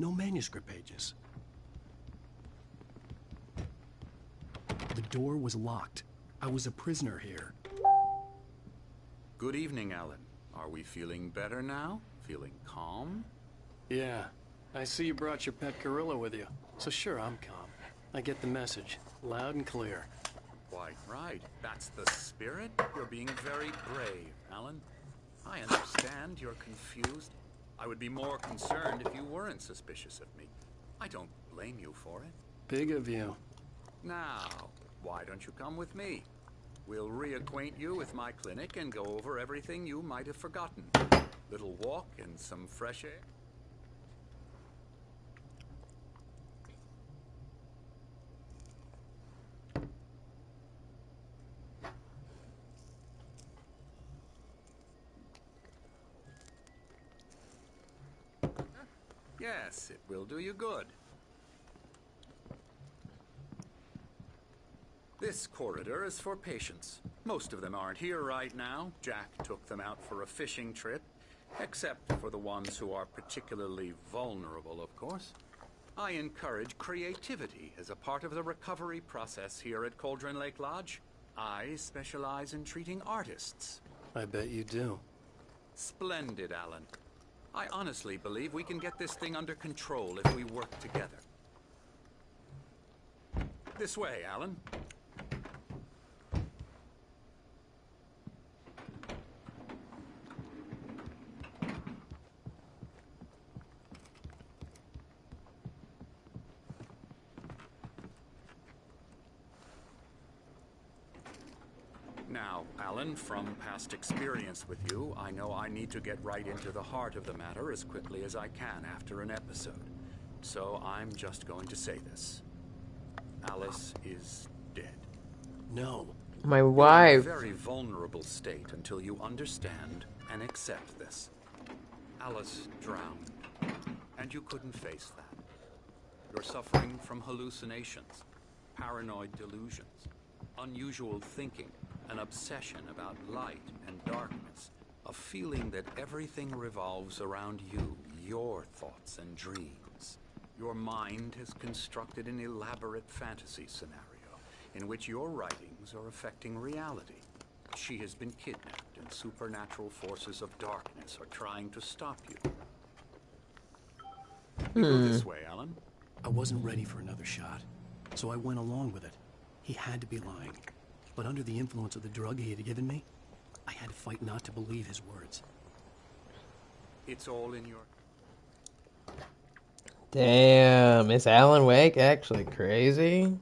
No manuscript pages. The door was locked. I was a prisoner here. Good evening, Alan. Are we feeling better now? Feeling calm? Yeah. I see you brought your pet gorilla with you. So sure, I'm calm. I get the message. Loud and clear. Quite right. That's the spirit. You're being very brave, Alan. I understand you're confused. I would be more concerned if you weren't suspicious of me. I don't blame you for it. Big of you. Now, why don't you come with me? We'll reacquaint you with my clinic and go over everything you might have forgotten. Little walk and some fresh air. Yes, it will do you good. This corridor is for patients. Most of them aren't here right now. Jack took them out for a fishing trip, except for the ones who are particularly vulnerable, of course. I encourage creativity as a part of the recovery process here at Cauldron Lake Lodge. I specialize in treating artists. I bet you do. Splendid, Alan. I honestly believe we can get this thing under control if we work together. This way, Alan. Now, Alan, from past experience with you, I know I need to get right into the heart of the matter as quickly as I can after an episode. So I'm just going to say this. Alice is dead. No. My You're in a wife. very vulnerable state until you understand and accept this. Alice drowned, and you couldn't face that. You're suffering from hallucinations, paranoid delusions, unusual thinking, an obsession about light and darkness, a feeling that everything revolves around you, your thoughts and dreams. Your mind has constructed an elaborate fantasy scenario in which your writings are affecting reality. She has been kidnapped, and supernatural forces of darkness are trying to stop you. Go this way, Alan. I wasn't ready for another shot, so I went along with it. He had to be lying. But under the influence of the drug he had given me, I had to fight not to believe his words. It's all in your... Damn, is Alan Wake actually crazy?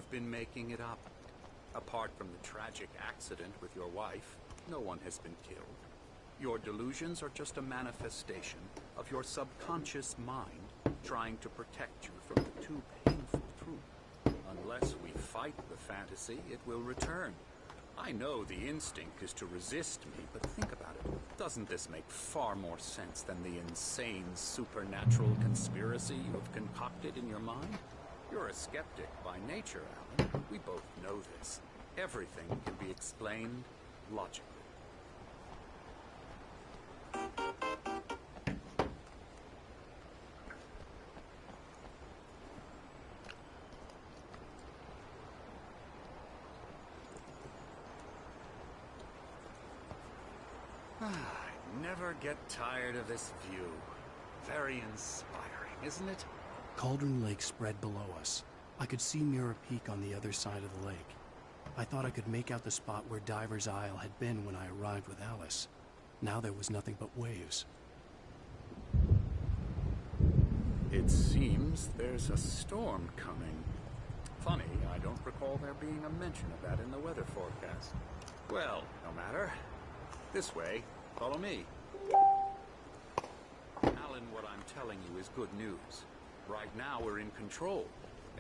You've been making it up. Apart from the tragic accident with your wife, no one has been killed. Your delusions are just a manifestation of your subconscious mind trying to protect you from the too painful truth. Unless we fight the fantasy, it will return. I know the instinct is to resist me, but think about it. Doesn't this make far more sense than the insane supernatural conspiracy you have concocted in your mind? You're a skeptic by nature, Alan. We both know this. Everything can be explained logically. I never get tired of this view. Very inspiring, isn't it? Cauldron Lake spread below us. I could see Mirror Peak on the other side of the lake. I thought I could make out the spot where Diver's Isle had been when I arrived with Alice. Now there was nothing but waves. It seems there's a storm coming. Funny, I don't recall there being a mention of that in the weather forecast. Well, no matter. This way. Follow me. Alan, what I'm telling you is good news. Right now we're in control.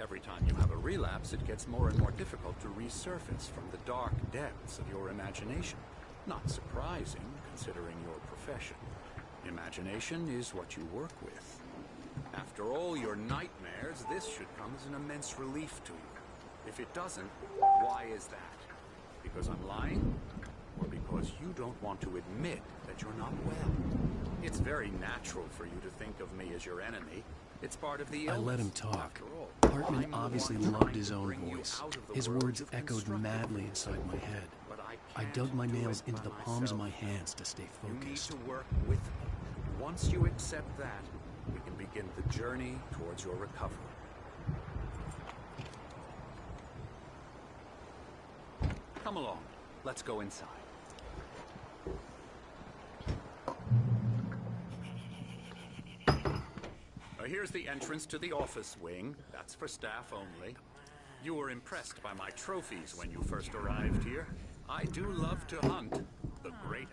Every time you have a relapse, it gets more and more difficult to resurface from the dark depths of your imagination. Not surprising, considering your profession. Imagination is what you work with. After all your nightmares, this should come as an immense relief to you. If it doesn't, why is that? Because I'm lying? Or because you don't want to admit that you're not well? It's very natural for you to think of me as your enemy. It's part of the illness. I let him talk. After all, Hartman I'm the obviously one loved trying his to own bring you voice. out of the His world words you've echoed constructed. madly inside my head. But I can't dug my do nails it into by the palms of my myself. hands to stay You need focused. to work with me. Once you accept that, we can begin the journey towards your recovery. Come along. Let's go inside. Here's the entrance to the office wing. That's for staff only. You were impressed by my trophies when you first arrived here. I do love to hunt. The great...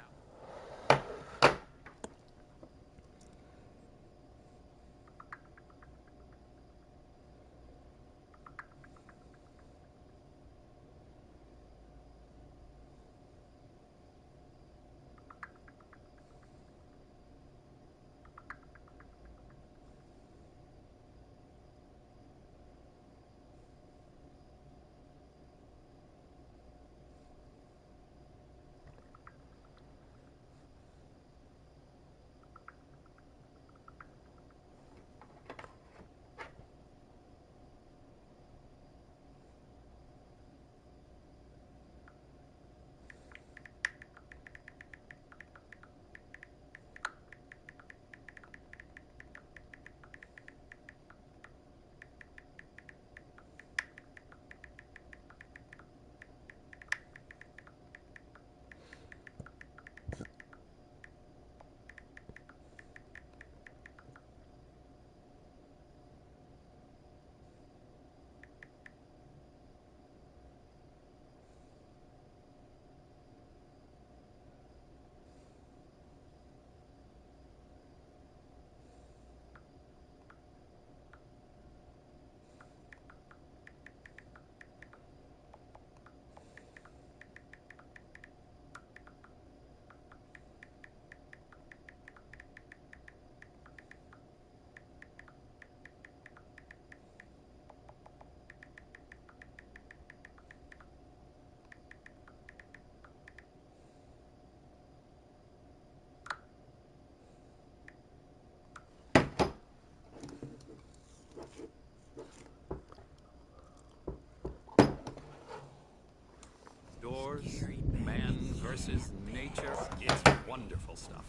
Man versus nature. It's wonderful stuff.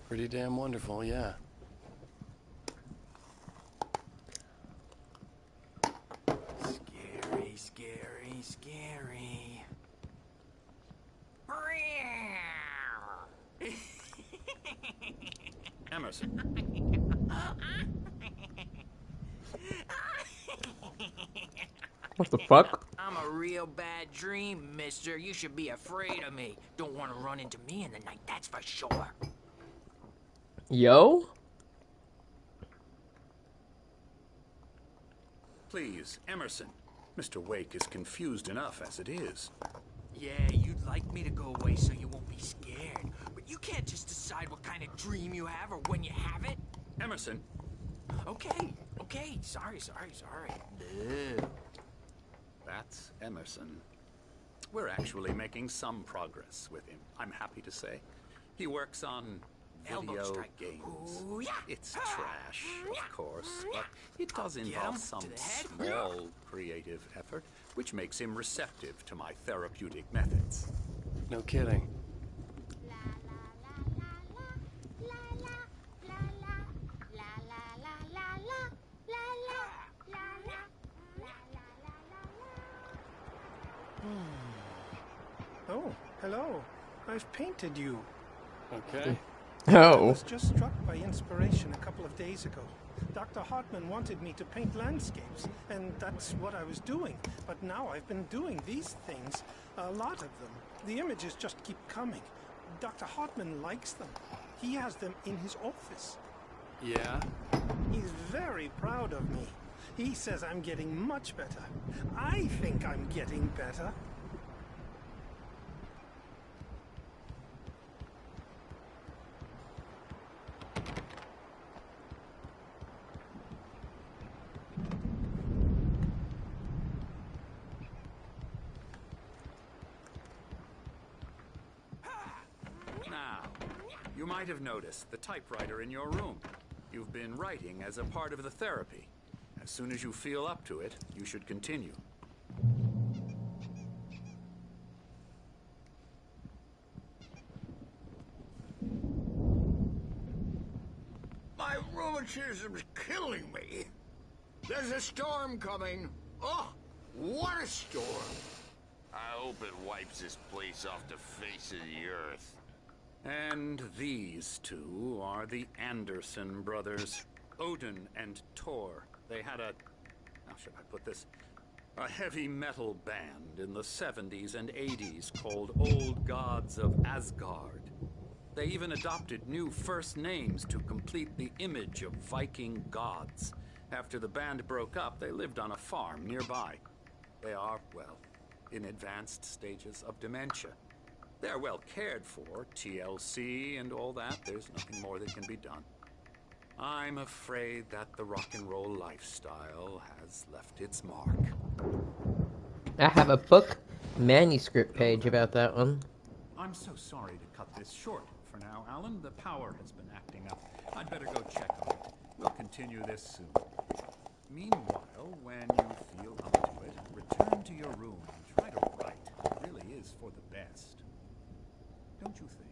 Pretty damn wonderful, yeah. Scary, scary, scary. Emerson. What the fuck? I'm a real bad dream, mister. You should be afraid of me. Don't want to run into me in the night, that's for sure. Yo? Please, Emerson. Mr. Wake is confused enough as it is. Yeah, you'd like me to go away so you won't be scared. But you can't just decide what kind of dream you have or when you have it. Emerson, Okay. Sorry. No. that's Emerson. We're actually making some progress with him, I'm happy to say. He works on Elbow video strike. games. Ooh, yeah. It's trash, of course, but it does Get involve him some to the head. small creative effort, which makes him receptive to my therapeutic methods. No kidding. Oh, hello. I've painted you. Okay. I Oh. was just struck by inspiration a couple of days ago. Dr. Hartman wanted me to paint landscapes, and that's what I was doing. But now I've been doing these things, a lot of them. The images just keep coming. Dr. Hartman likes them. He has them in his office. Yeah? He's very proud of me. He says I'm getting much better. I think I'm getting better. Now, you might have noticed the typewriter in your room. You've been writing as a part of the therapy. As soon as you feel up to it, you should continue. My rheumatism's killing me. There's a storm coming. Oh, what a storm. I hope it wipes this place off the face of the earth. And these two are the Anderson brothers, Odin and Thor. They had a, how should I put this? A heavy metal band in the 70s and 80s called Old Gods of Asgard. They even adopted new first names to complete the image of Viking gods. After the band broke up, they lived on a farm nearby. They are, well, in advanced stages of dementia. They're well cared for, TLC and all that. There's nothing more that can be done. I'm afraid that the rock and roll lifestyle has left its mark. I have a book manuscript page about that one. I'm so sorry to cut this short for now, Alan. The power has been acting up. I'd better go check on it. We'll continue this soon. Meanwhile, when you feel up to it, return to your room and try to write. It really is for the best. Don't you think?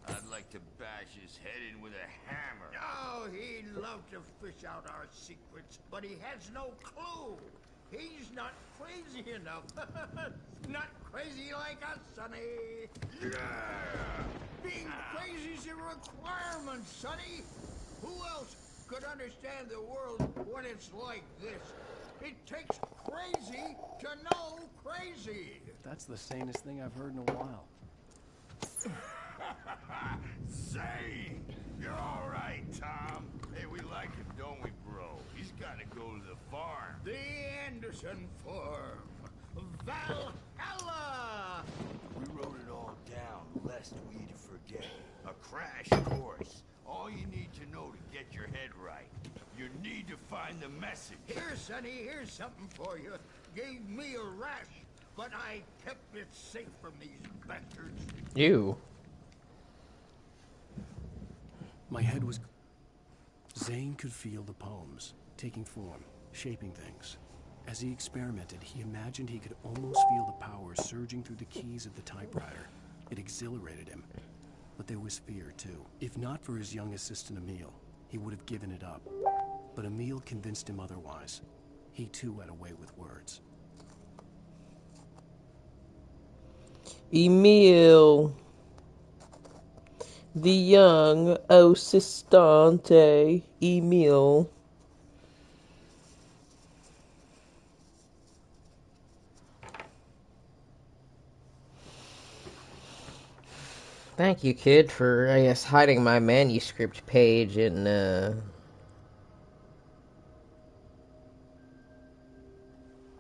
I'd like to bash his head in with a hammer. Oh, he'd love to fish out our secrets, but he has no clue. He's not crazy enough. Not crazy like us, Sonny. Yeah! Being crazy's a requirement, Sonny. Who else could understand the world when it's like this? It takes crazy to know crazy. That's the sanest thing I've heard in a while. Say, you're all right, Tom. Hey, we like him, don't we, bro? He's got to go to the farm. The Anderson Farm. Valhalla! We wrote it all down, lest we'd forget. A crash course. All you need to know to get your head right. You need to find the message. Here, Sonny, here's something for you. Gave me a rash, but I kept it safe from these bastards. Ew. My head was... Zane could feel the poems, taking form, shaping things. As he experimented, he imagined he could almost feel the power surging through the keys of the typewriter. It exhilarated him. But there was fear, too. If not for his young assistant Emil, he would have given it up. But Emil convinced him otherwise. He too had a way with words. Emil. The young Osistante Emil. Thank you, kid, for, I guess, hiding my manuscript page in,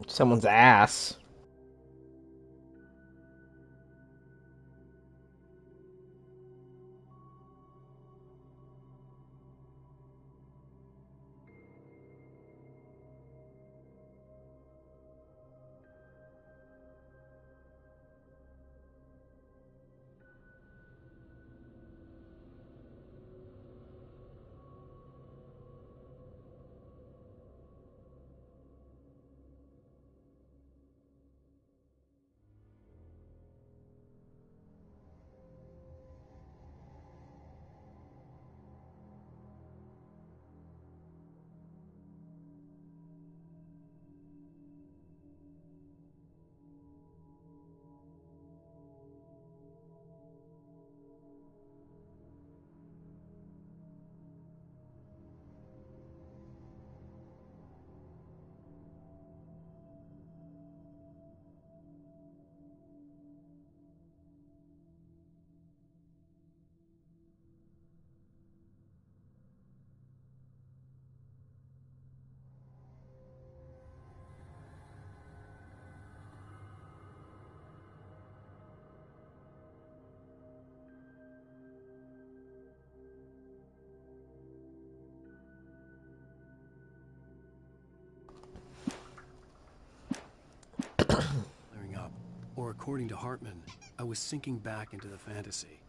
someone's ass. Clearing up. Or according to Hartman, I was sinking back into the fantasy.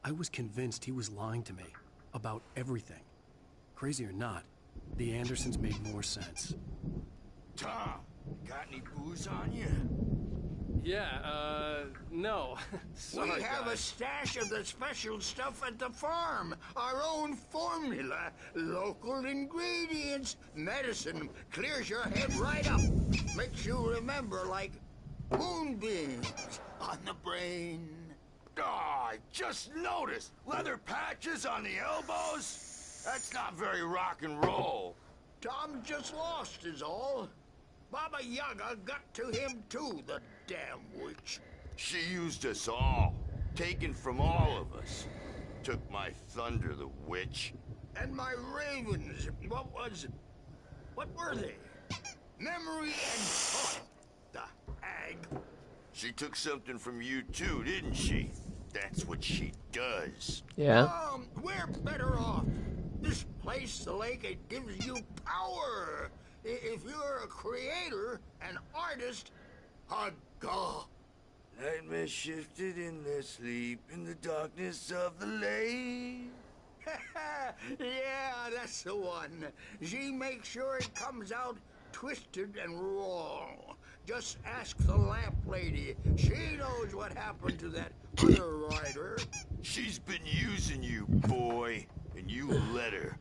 I was convinced he was lying to me. About everything. Crazy or not, the Andersons made more sense. Tom, got any booze on you? Yeah, no. Sorry, We have a guys. stash of the special stuff at the farm. Our own formula. Local ingredients. Medicine clears your head right up. Makes you remember like moonbeams on the brain. Oh, I just noticed. Leather patches on the elbows? That's not very rock and roll. Tom just lost is all. Baba Yaga got to him too, the damn witch. She used us all. Taken from all of us. Took my thunder, the witch. And my ravens, what were they? Memory and thought, the hag. She took something from you too, didn't she? That's what she does. Yeah. We're better off. This place, the lake, it gives you power. If you're a creator, an artist, a god. Nightmare shifted in their sleep in the darkness of the lake. Yeah, that's the one. She makes sure it comes out twisted and wrong. Just ask the lamp lady. She knows what happened to that other writer. She's been using you, boy, and you let her.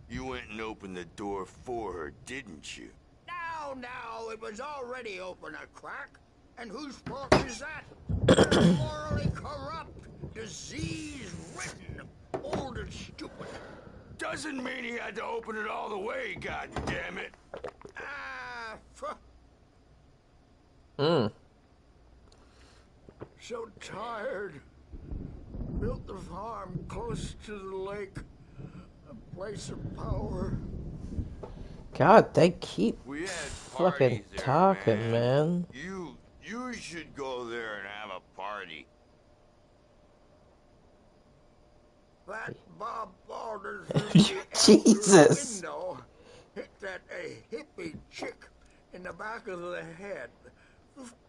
You went and opened the door for her, didn't you? Now, it was already open a crack. And whose fault is that? We're morally corrupt, disease-ridden, old and stupid. Doesn't mean he had to open it all the way, goddammit. So tired. Built the farm close to the lake. A place of power. God, they keep We had fucking parties there, talking, man. You should go there and have a party. That Bob Balders Jesus. window hit that hippie chick in the back of the head.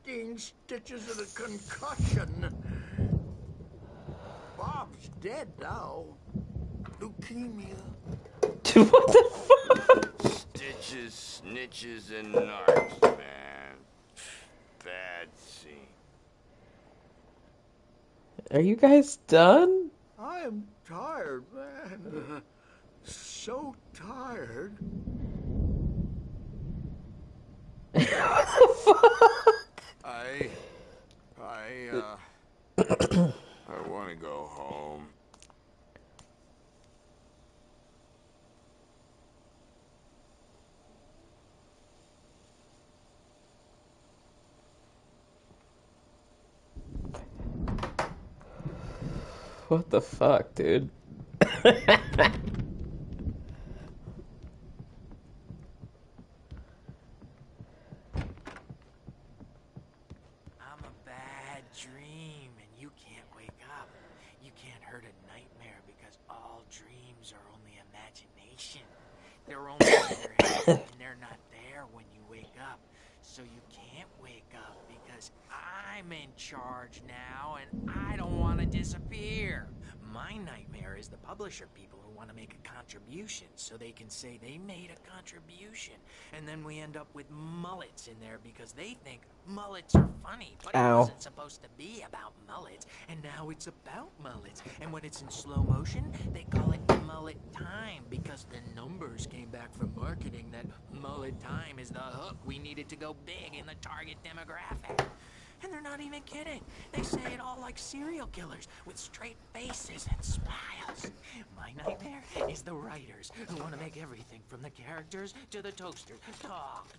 15 stitches of a concussion. Bob's dead now. Leukemia. Dude, what the fuck? Stitches, snitches, and narcs, man. Bad scene. Are you guys done? I am tired, man. So tired. What the fuck? I want to go home. What the fuck, dude? I'm a bad dream, and you can't wake up. You can't hurt a nightmare because all dreams are only imagination. They're only in your head, and they're not there when you wake up. So you can't wake up because I'm in charge now, and I don't want to disappear. My nightmare is the publisher people who want to make a contribution so they can say they made a contribution. And then we end up with mullets in there because they think mullets are funny. But it wasn't supposed to be about mullets. And now it's about mullets. And when it's in slow motion, they call it mullet time because the numbers came back from marketing that mullet time is the hook we needed to go big in the target demographic. And they're not even kidding. They say it all like serial killers with straight faces and smiles. My nightmare is the writers who want to make everything from the characters to the toasters talk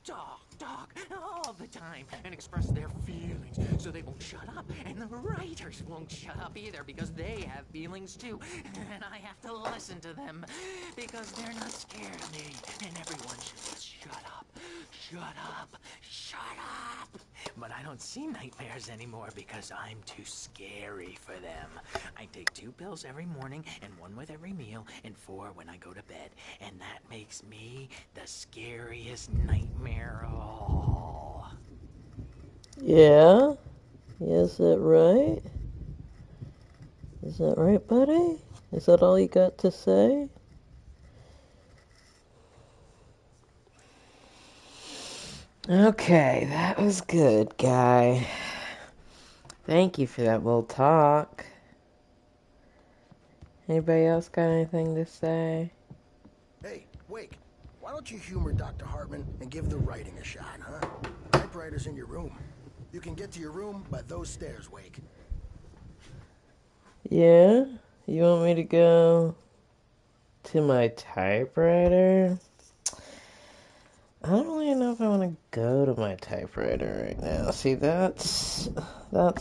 all the time and express their feelings so they won't shut up. And the writers won't shut up either because they have feelings too. And I have to listen to them because they're not scared of me. And everyone should just shut up. Shut up. Shut up. But I don't see nightmares anymore because I'm too scary for them. I take 2 pills every morning and 1 with every meal and 4 when I go to bed. And that makes me the scariest nightmare of all. Yeah? Is that right? Is that right, buddy? Is that all you got to say? Okay, that was good, guy. Thank you for that little talk. Anybody else got anything to say? Hey, Wake, why don't you humor Dr. Hartman and give the writing a shot, huh? Typewriter's in your room. You can get to your room by those stairs, Wake. Yeah? You want me to go to my typewriter? I don't really know if I want to go to my typewriter right now. See, that's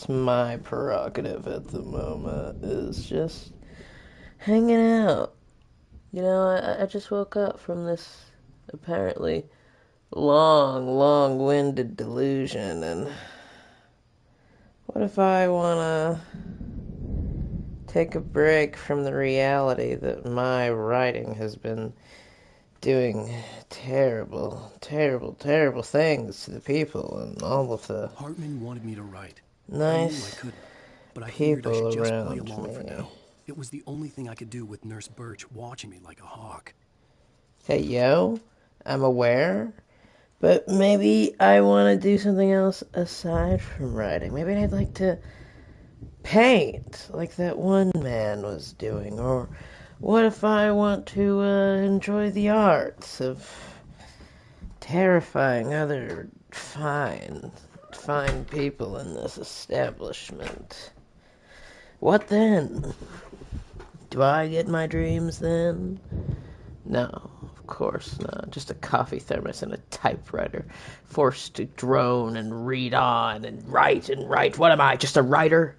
my prerogative at the moment, is just hanging out. You know, I just woke up from this apparently long-winded delusion, and what if I want to take a break from the reality that my writing has been doing terrible things to the people and all of the Hartman wanted me to write. nice I couldn't, but I figured I should people just play around along for me. now. It was the only thing I could do with Nurse Birch watching me like a hawk. Hey, yo, I'm aware, but maybe I want to do something else aside from writing. Maybe I'd like to paint, like that one man was doing, or what if I want to enjoy the arts of terrifying other fine people in this establishment? What then? Do I get my dreams then? No, of course not. Just a coffee thermos and a typewriter, forced to drone and read on and write and write. What am I, just a writer?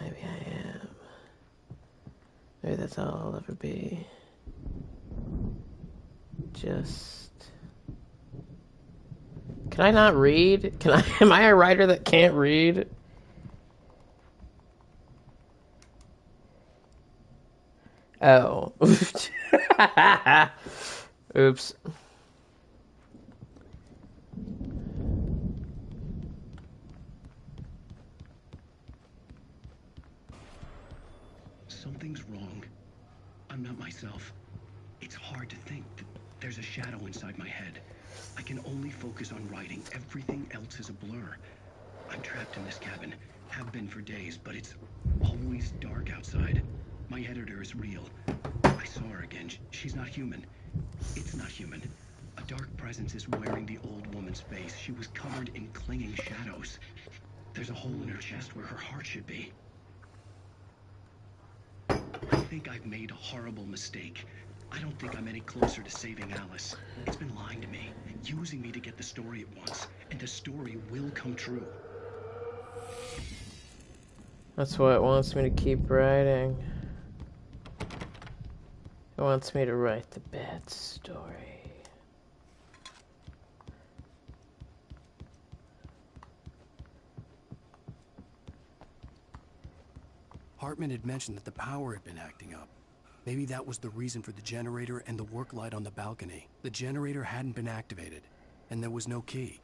Maybe I am. Maybe that's all I'll ever be. Just... Can I not read? Am I a writer that can't read? Oh. Oops. Something's wrong. I'm not myself. It's hard to think that there's a shadow inside my head. I can only focus on writing. Everything else is a blur. I'm trapped in this cabin. Have been for days, but it's always dark outside. My editor is real. I saw her again. She's not human. It's not human. A dark presence is wearing the old woman's face. She was covered in clinging shadows. There's a hole in her chest where her heart should be. I think I've made a horrible mistake. I don't think I'm any closer to saving Alice. It's been lying to me, using me to get the story it wants, and the story will come true. That's why it wants me to keep writing. It wants me to write the bad story. Hartman had mentioned that the power had been acting up. Maybe that was the reason for the generator and the work light on the balcony. The generator hadn't been activated, and there was no key.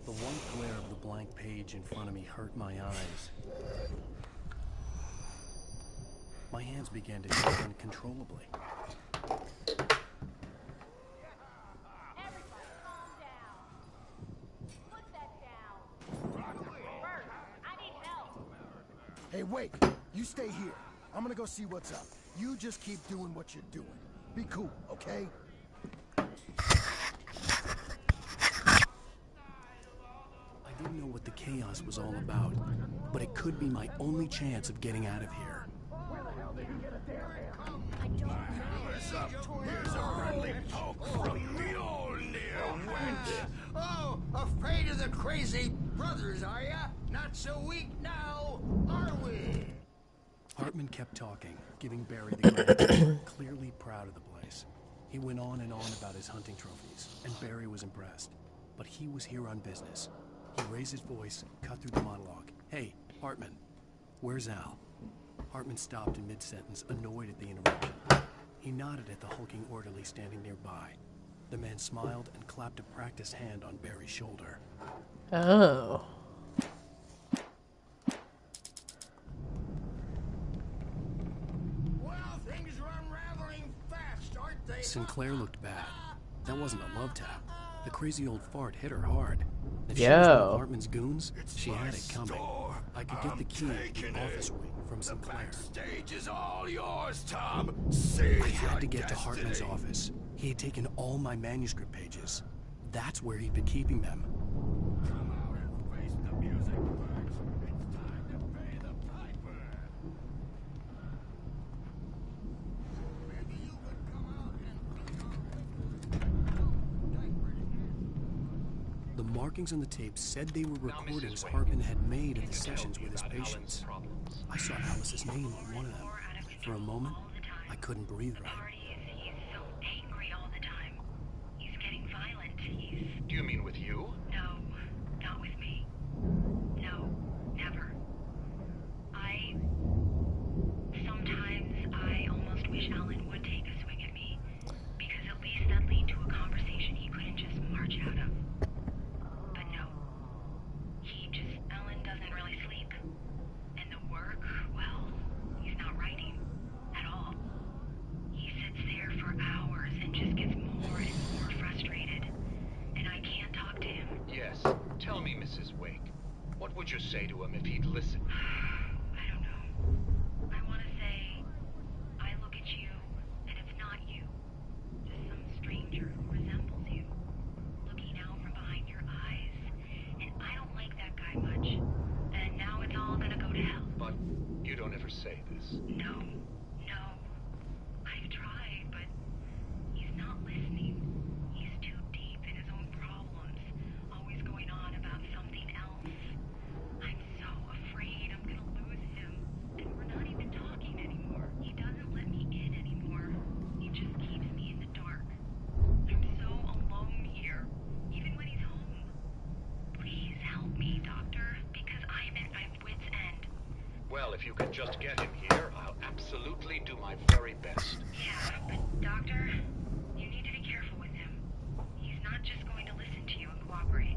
The one glare of the blank page in front of me hurt my eyes. My hands began to shake uncontrollably. Hey, Wake, you stay here. I'm gonna go see what's up. You just keep doing what you're doing. Be cool, okay? I didn't know what the chaos was all about, but it could be my only chance of getting out of here. Here's a friendly poke from the old near wench. Oh, afraid of the crazy brothers, are ya? Not so weak now, are we? Hartman kept talking, giving Barry the grant, clearly proud of the place. He went on and on about his hunting trophies, and Barry was impressed. But he was here on business. He raised his voice, cut through the monologue. Hey, Hartman, where's Al? Hartman stopped in mid-sentence, annoyed at the interruption. He nodded at the hulking orderly standing nearby. The man smiled and clapped a practiced hand on Barry's shoulder. Oh. Well, things are unraveling fast, aren't they? Sinclair looked bad. That wasn't a love tap. The crazy old fart hit her hard. If she Yo. was one of Hartman's goons, she had it coming. I could get the key to the office wing from Sinclair. Stage is all yours, Tom. I had to get to Hartman's office. He had taken all my manuscript pages. That's where he'd been keeping them. Come out and face the music, Bert. It's time to pay the piper. Maybe you could come out and The markings on the tape said they were recordings Hartman had made of the sessions with his patients. I saw Alice's name on one of them. For a moment, I couldn't breathe right. He's so angry all the time. He's getting violent. Do you mean with you? No, not with me. No, never. Sometimes I almost wish Alan would take a swing at me, because at least that'd lead to a conversation he couldn't just march out of. But no. Alan doesn't really sleep. And the work, well, he's not writing at all. He sits there for hours and just gets more and more frustrated. And I can't talk to him. Yes. Tell me, Mrs. Wake. What would you say to him if he'd listen? I don't know. I want to say, I look at you, and it's not you. Just some stranger who resembles you. Looking out from behind your eyes. And I don't like that guy much. And now it's all gonna go to hell. But you don't ever say this. No. I've tried, but he's not listening. He's too deep in his own problems, always going on about something else. I'm so afraid I'm gonna lose him, and we're not even talking anymore. He doesn't let me in anymore. He just keeps me in the dark. I'm so alone here, even when he's home. Please help me, Doctor, because I'm at my wit's end. Well, if you can just get him here, I'll absolutely do my very best. Yeah, but Doctor, you need to be careful with him. He's not just going to listen to you and cooperate.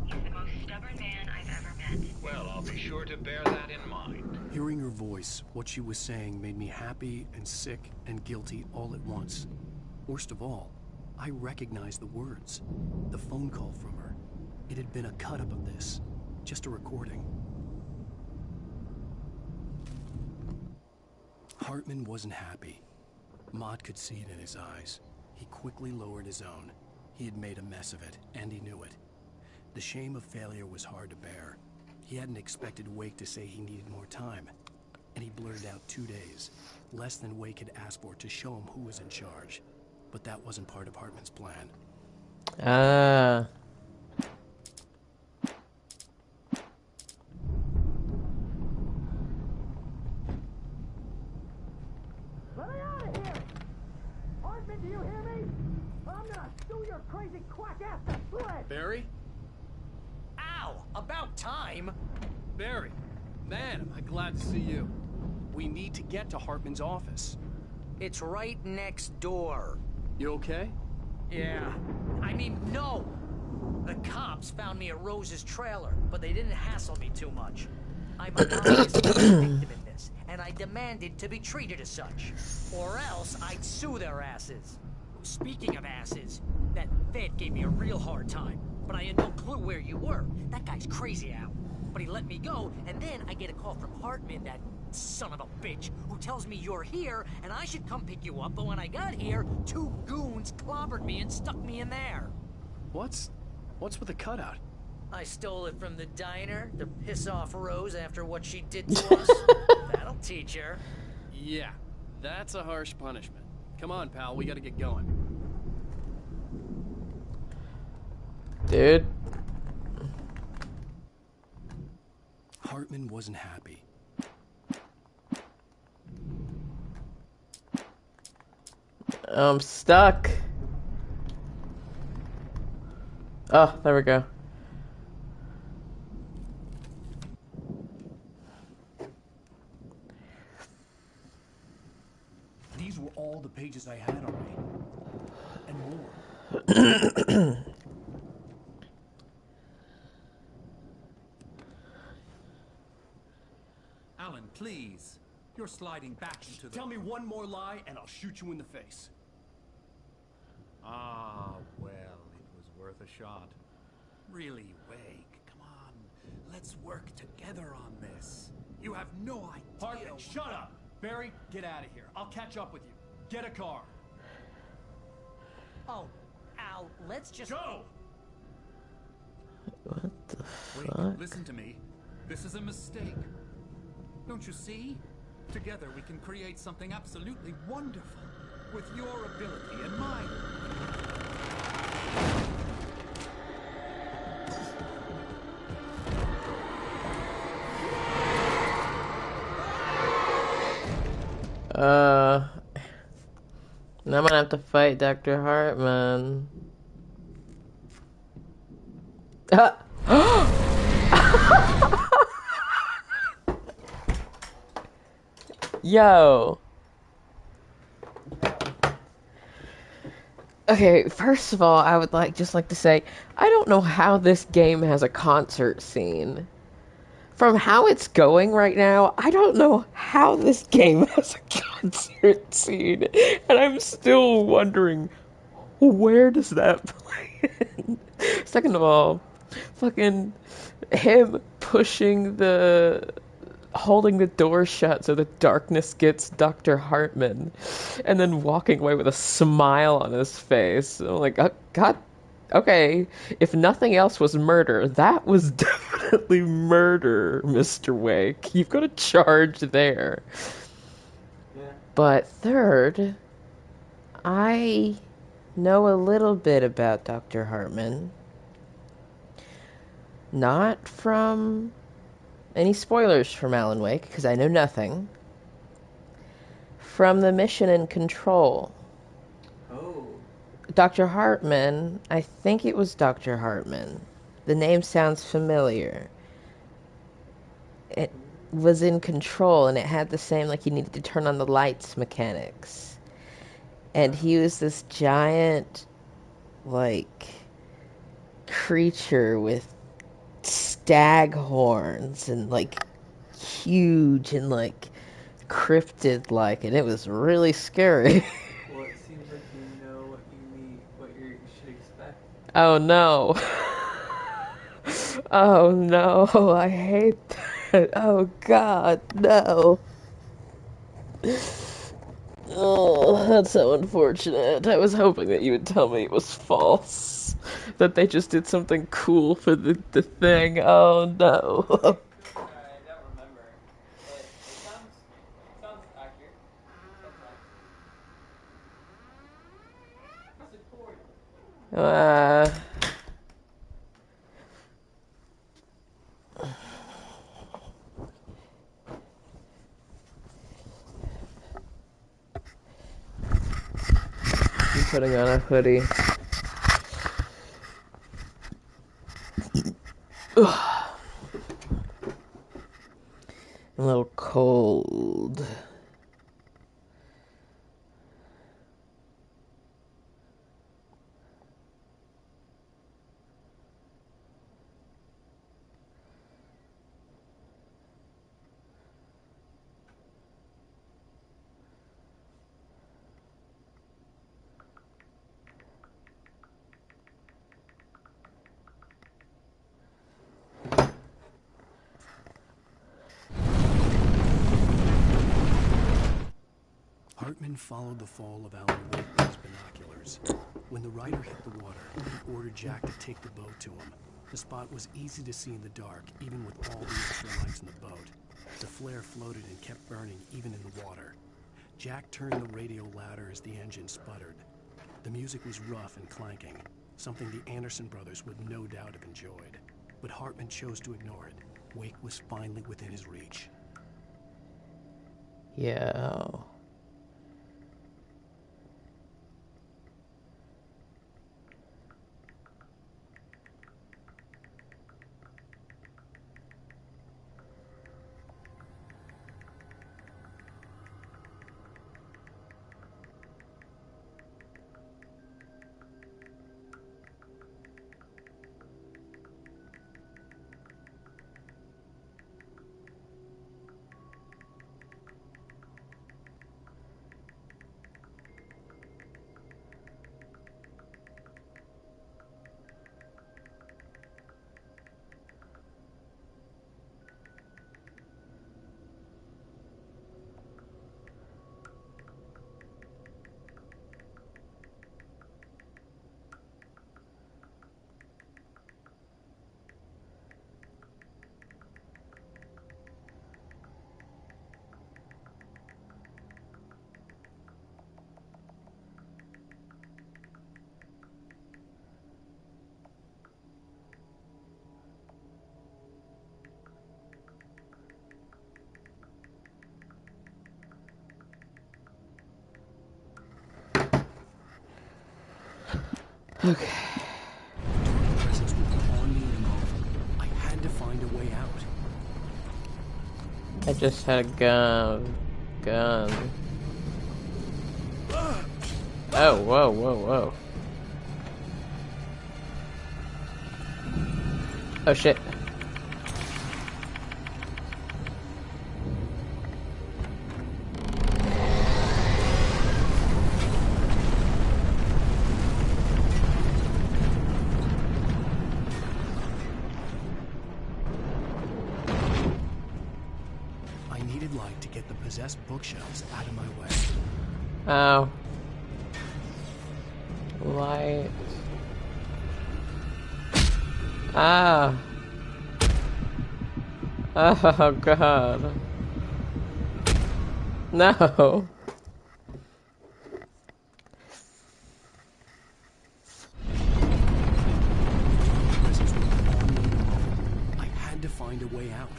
He's the most stubborn man I've ever met. Well, I'll be sure to bear that in mind. Hearing her voice, what she was saying made me happy and sick and guilty all at once. Worst of all, I recognized the words. The phone call from her. It had been a cut-up of this. Just a recording. Hartman wasn't happy. Maude could see it in his eyes. He quickly lowered his own. He had made a mess of it, and he knew it. The shame of failure was hard to bear. He hadn't expected Wake to say he needed more time. and he blurted out 2 days, less than Wake had asked for, to show him who was in charge. But that wasn't part of Hartman's plan. Ah. Let me out of here! Hartman, do you hear me? I'm gonna sue your crazy quack ass to shreds! Barry? Ow! About time! Barry, man, am I glad to see you. We need to get to Hartman's office. It's right next door. You okay? Yeah. I mean, no! The cops found me at Rose's trailer, but they didn't hassle me too much. I'm an obvious victim in this, and I demanded to be treated as such. Or else I'd sue their asses. Speaking of asses, that vet gave me a real hard time, but I had no clue where you were. That guy's crazy out. But he let me go, and then I get a call from Hartman, that son of a bitch, who tells me you're here, and I should come pick you up, but when I got here, 2 goons clobbered me and stuck me in there. What's with the cutout? I stole it from the diner to piss off Rose after what she did to us. That'll teach her. Yeah, that's a harsh punishment. Come on, pal, we gotta get going. Dude. Hartman wasn't happy. I'm stuck. Oh, there we go. These were all the pages I had on me. And more. Alan, please. You're sliding back into the... Tell me one more lie and I'll shoot you in the face. Ah, well, it was worth a shot. Really, Wake, come on. Let's work together on this. You have no idea... Hartman, shut up! Barry, get out of here. I'll catch up with you. Get a car. Oh, Al, let's just... Go! What the Wake, fuck? listen to me. This is a mistake. Don't you see? Together we can create something absolutely wonderful. With your ability and mine. Now I'm gonna have to fight Dr. Hartman. Yo. Okay, first of all, I would like to say, I don't know how this game has a concert scene. From how it's going right now, I don't know how this game has a concert scene. And I'm still wondering, where does that play in? Second of all, fucking him holding the door shut so the darkness gets Dr. Hartman, and then walking away with a smile on his face. I'm like, oh, God, okay, if nothing else was murder, that was definitely murder, Mr. Wake. You've got a charge there. Yeah. But third, I know a little bit about Dr. Hartman. Not from any spoilers from Alan Wake, because I know nothing. From the Mission in Control. Oh. Dr. Hartman, I think it was Dr. Hartman. The name sounds familiar. It was in Control, and it had the same, like, you needed to turn on the lights mechanics. And he was this giant, like, creature with stag horns and, like, huge and, like, cryptid-like, and it was really scary. Well, it seems like you know what you should expect. Oh no. Oh no, I hate that. Oh God, no. Oh, that's so unfortunate. I was hoping that you would tell me it was false. That they just did something cool for the thing. Oh no. I don't remember. But it sounds I'm putting on a hoodie. A little cold. Hartman followed the fall of Alan Wake with his binoculars. When the rider hit the water, he ordered Jack to take the boat to him. The spot was easy to see in the dark, even with all the extra lights in the boat. The flare floated and kept burning, even in the water. Jack turned the radio louder as the engine sputtered. The music was rough and clanking, something the Anderson brothers would no doubt have enjoyed. But Hartman chose to ignore it. Wake was finally within his reach. Yeah. Okay. Presence would be on me in a moment. I had to find a way out. I just had a gun. Oh, whoa, whoa, whoa. Oh shit. Possessed bookshelves out of my way. Oh. Light. Ah. Oh god. No. I had to find a way out.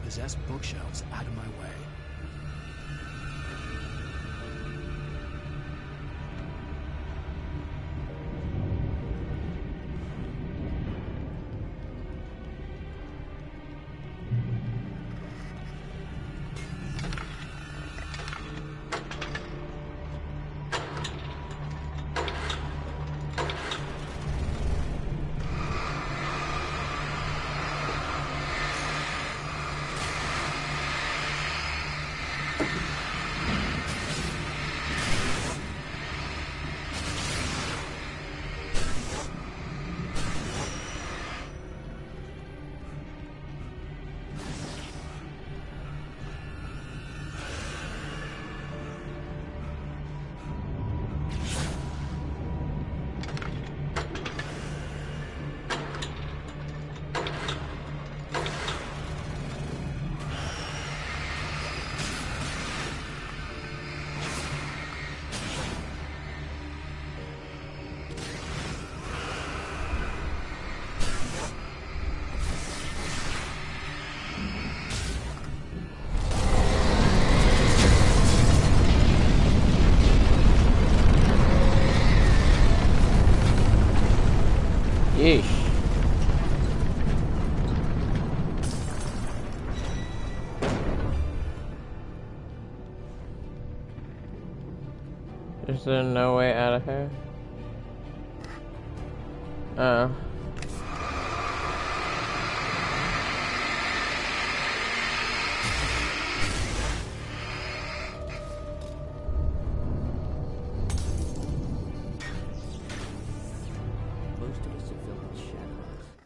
Possessed bookshelves out of my way. Yeesh. Is there no way out of here? Oh.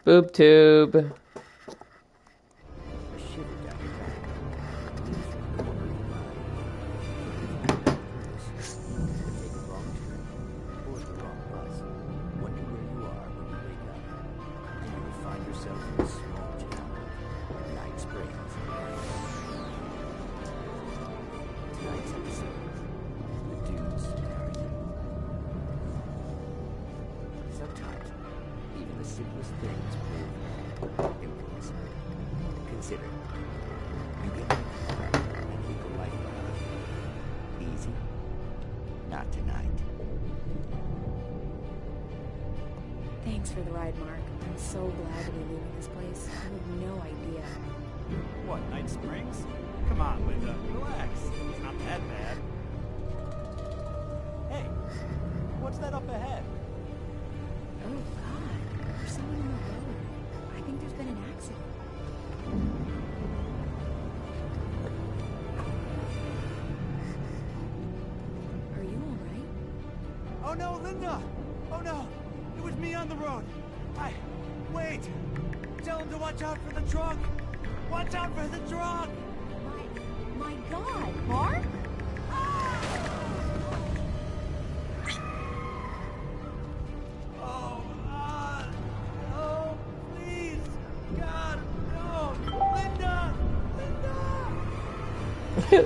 Boob tube. Thanks for the ride, Mark. I'm so glad to be leaving this place. I have no idea. What, Night Springs? Come on, Linda. Relax. It's not that bad. Hey, what's that up ahead? Oh, God. There's someone on the road. I think there's been an accident. Are you all right? Oh, no, Linda! Oh, no! It was me on the road. Wait! Tell him to watch out for the truck! Watch out for the truck! My God, Mark? Oh, no, please! God, no! Linda!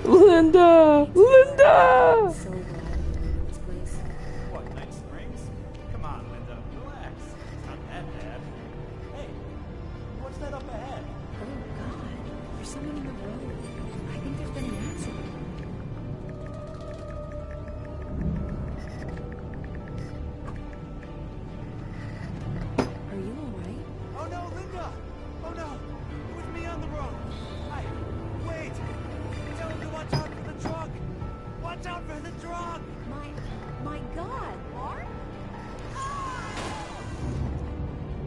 Linda! Linda! So glad to be leaving this place. What, Night Springs? Come on, Linda. Relax. It's not that bad. Hey, what's that up ahead? Oh, God. There's someone on the road. I think there's been an accident. Are you all right? Oh, no, Linda! Oh, no! It was me on the road. Wait! Tell him to watch out for the truck! Watch out for the truck! My God, Mark?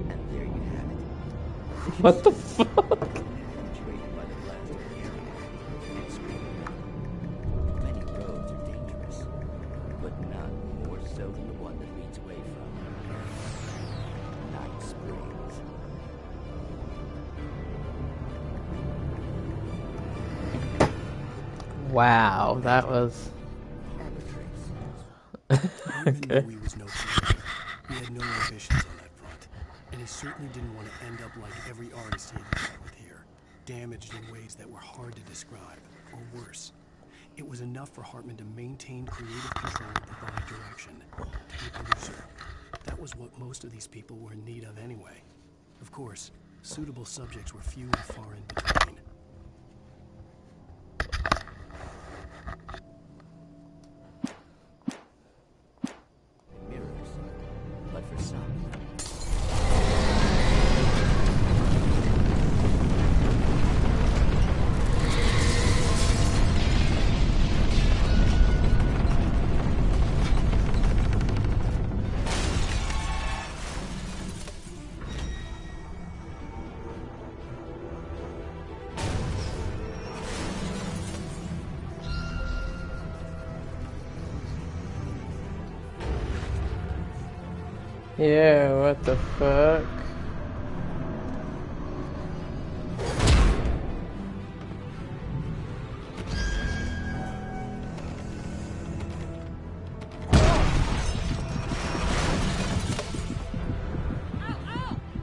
And there you have it. What the fuck? Punctuated by the blast of the area and screaming. Many roads are dangerous, but none more so than the one that leads away from Night Springs. Wow, that was... Hartman knew he was no hero. He had no ambitions on that front, and he certainly didn't want to end up like every artist he had dealt with here, damaged in ways that were hard to describe, or worse. It was enough for Hartman to maintain creative control and provide direction, to be a producer. That was what most of these people were in need of anyway. Of course, suitable subjects were few and far in between. Mirrors, but for some. Yeah, what the fuck?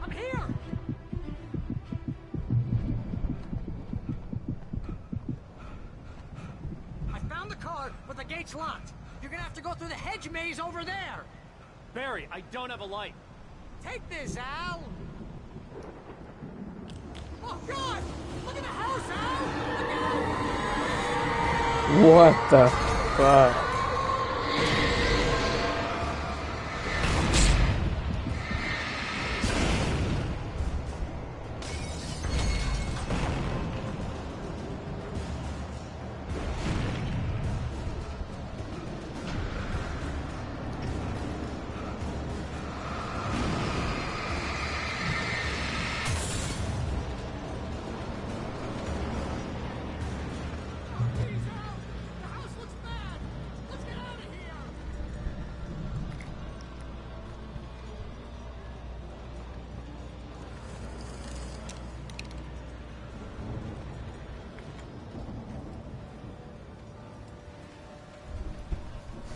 I'm here! I found the car, but the gate's locked. You're gonna have to go through the hedge maze over there. Barry, I don't have a light. Take this, Al! Oh, God! Look at the house, Al! What the fuck?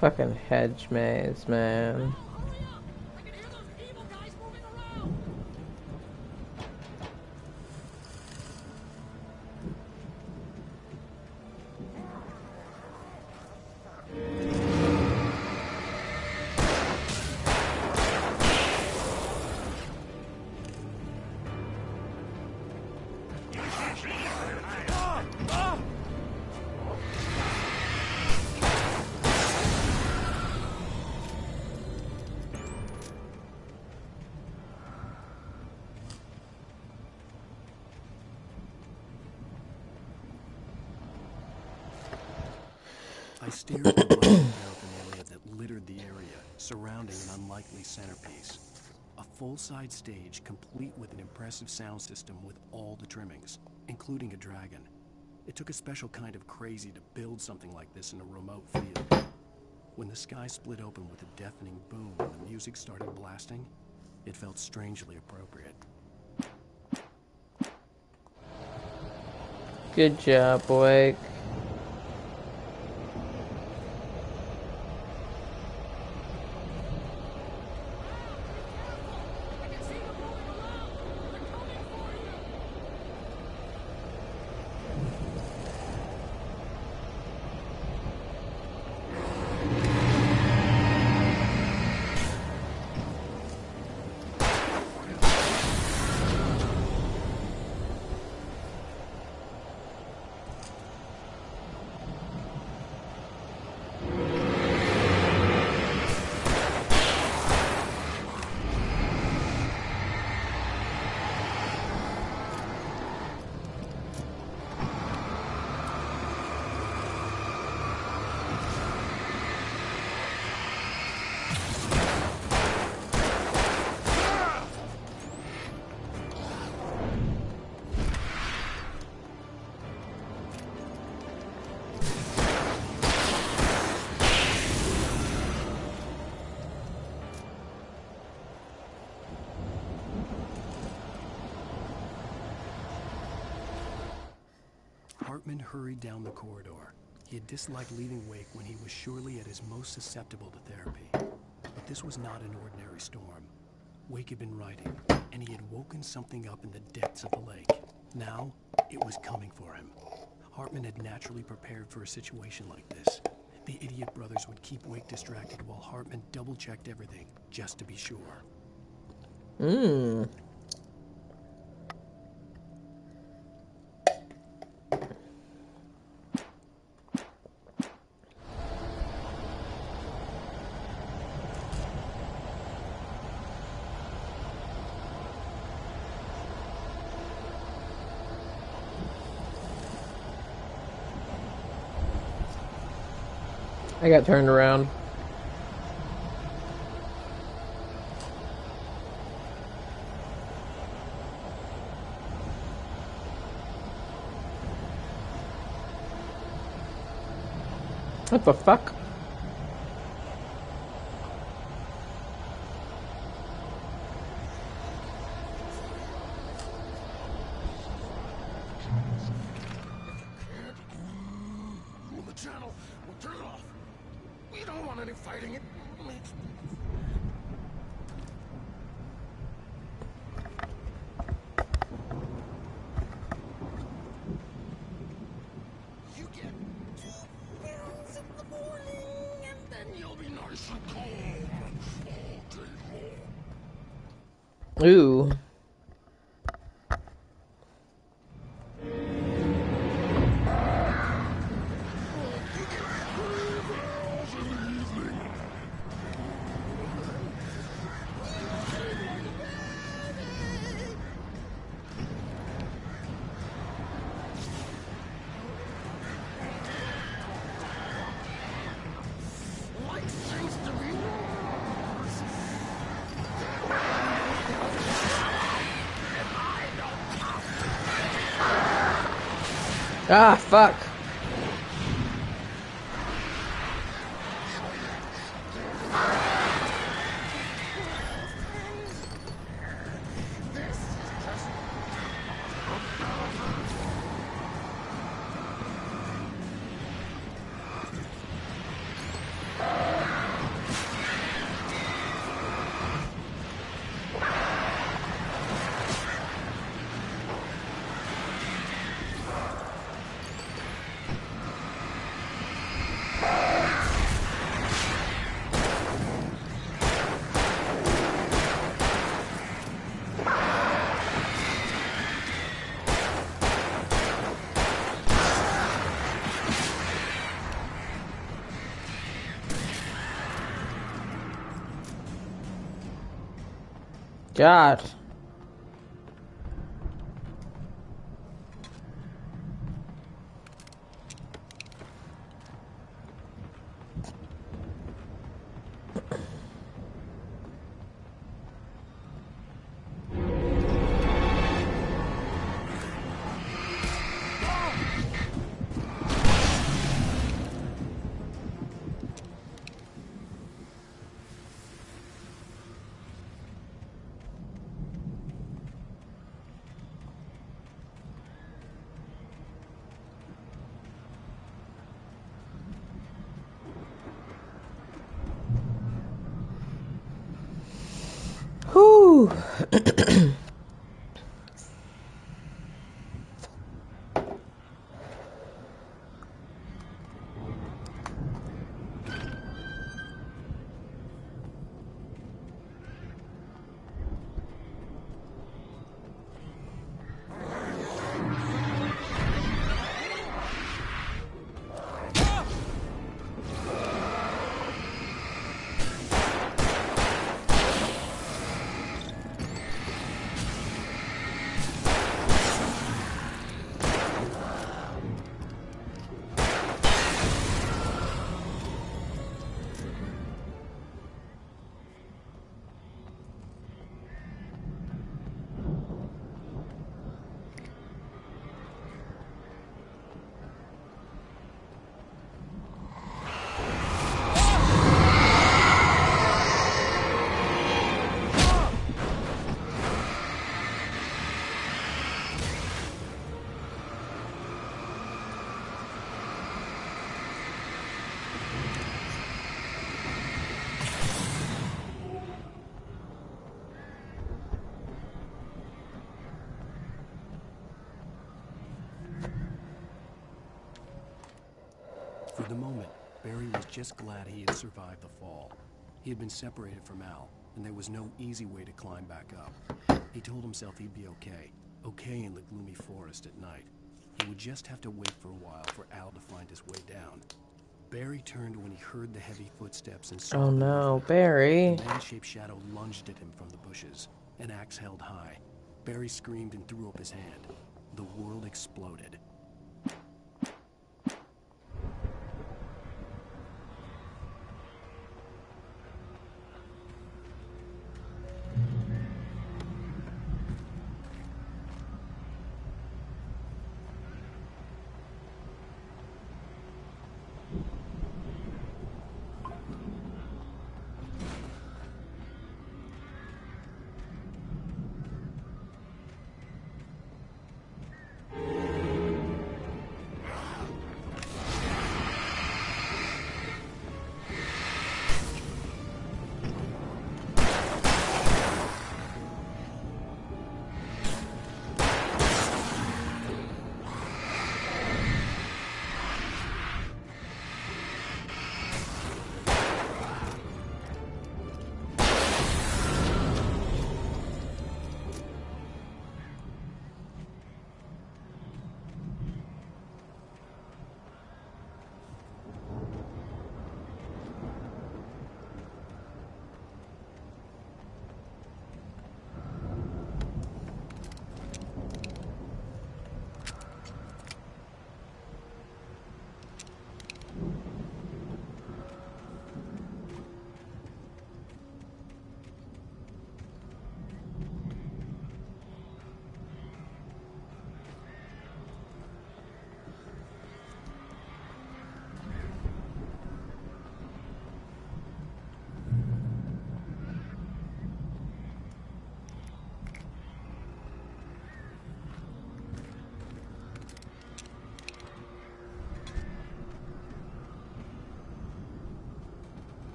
Fucking hedge maze, man. I stared at the black paraphernalia that littered the area, surrounding an unlikely centerpiece. A full-size stage complete with an impressive sound system with all the trimmings, including a dragon. It took a special kind of crazy to build something like this in a remote field. When the sky split open with a deafening boom and the music started blasting, it felt strangely appropriate. Good job, Blake. Hartman hurried down the corridor. He had disliked leaving Wake when he was surely at his most susceptible to therapy. But this was not an ordinary storm. Wake had been writing, and he had woken something up in the depths of the lake. Now, it was coming for him. Hartman had naturally prepared for a situation like this. The idiot brothers would keep Wake distracted while Hartman double-checked everything, just to be sure. I got turned around. What the fuck? channel. We'll turn it off. We don't want any fighting. It makes me... You get 2 pills in the morning, and then you'll be nice and calm all day long. Ooh. Life seems to be yours. Ah, fuck. God. Whew. For the moment, Barry was just glad he had survived the fall. He had been separated from Al, and there was no easy way to climb back up. He told himself he'd be okay. Okay in the gloomy forest at night. He would just have to wait for a while for Al to find his way down. Barry turned when he heard the heavy footsteps and saw Oh no, Barry. a man-shaped shadow lunged at him from the bushes, an axe held high. Barry screamed and threw up his hand. The world exploded.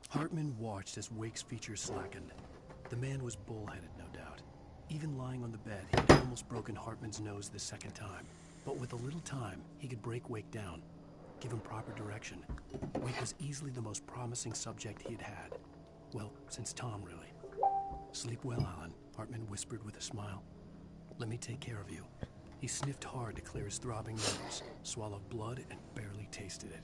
Hartman watched as Wake's features slackened. The man was bullheaded, no doubt. Even lying on the bed, he had almost broken Hartman's nose the second time. But with a little time, he could break Wake down, give him proper direction. Wake was easily the most promising subject he had had. Well, since Tom, really. Sleep well, Alan, Hartman whispered with a smile. Let me take care of you. He sniffed hard to clear his throbbing nose, swallowed blood, and barely tasted it.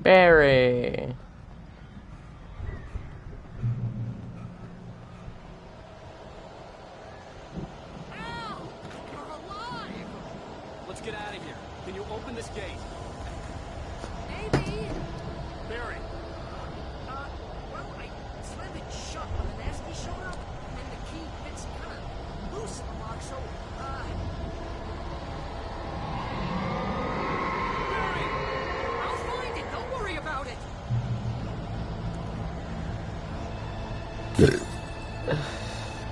Barry. Al! You're alive! Let's get out of here. Can you open this gate? Maybe. Barry! Well, I slammed it shut when the nasty showed up, and the key fits kind of loose in the lock, so, Barry! I'll find it, don't worry about it!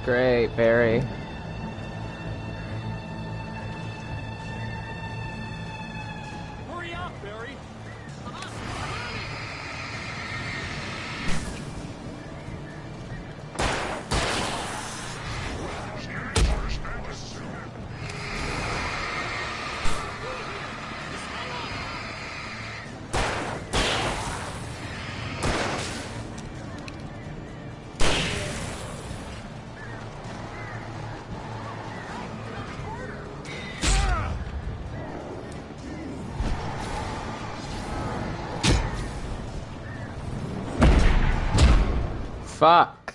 Great, Barry. Hurry up, Barry! Fuck.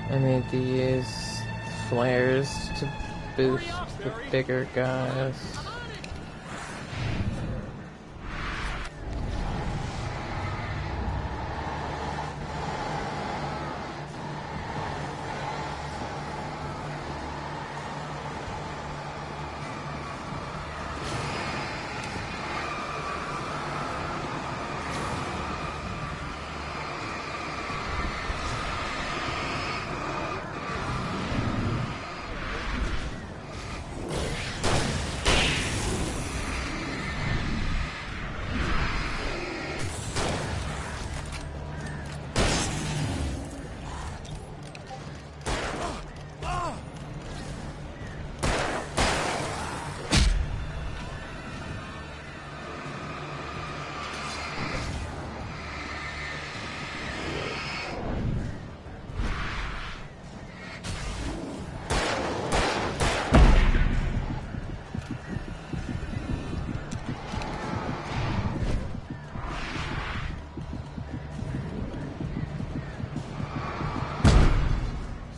I need to use flares to boost the bigger guys.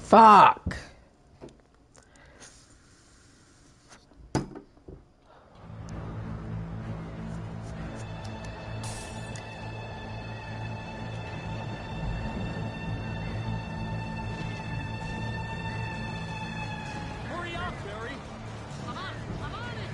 Fuck. Hurry up, Barry! I'm on it!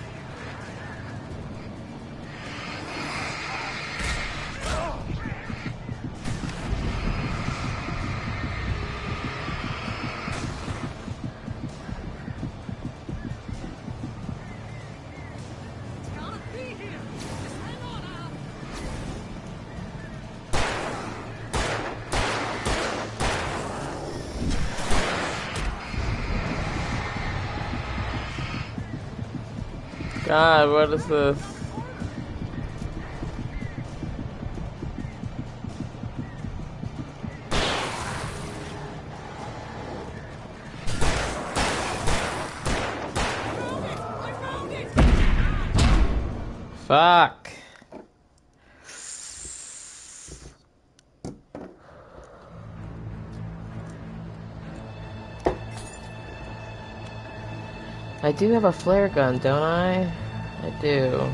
God, what is this? Fuck. I do have a flare gun, don't I? I do.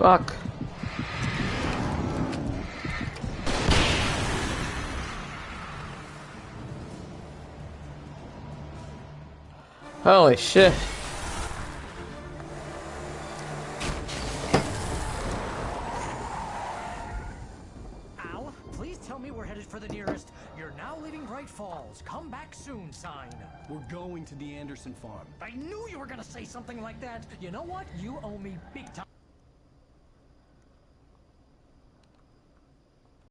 Fuck. Holy shit. Al, please tell me we're headed for the nearest "You're now leaving Bright Falls. Come back soon" sign. We're going to the Anderson farm. I knew you were gonna say something like that. You know what? You owe me big time.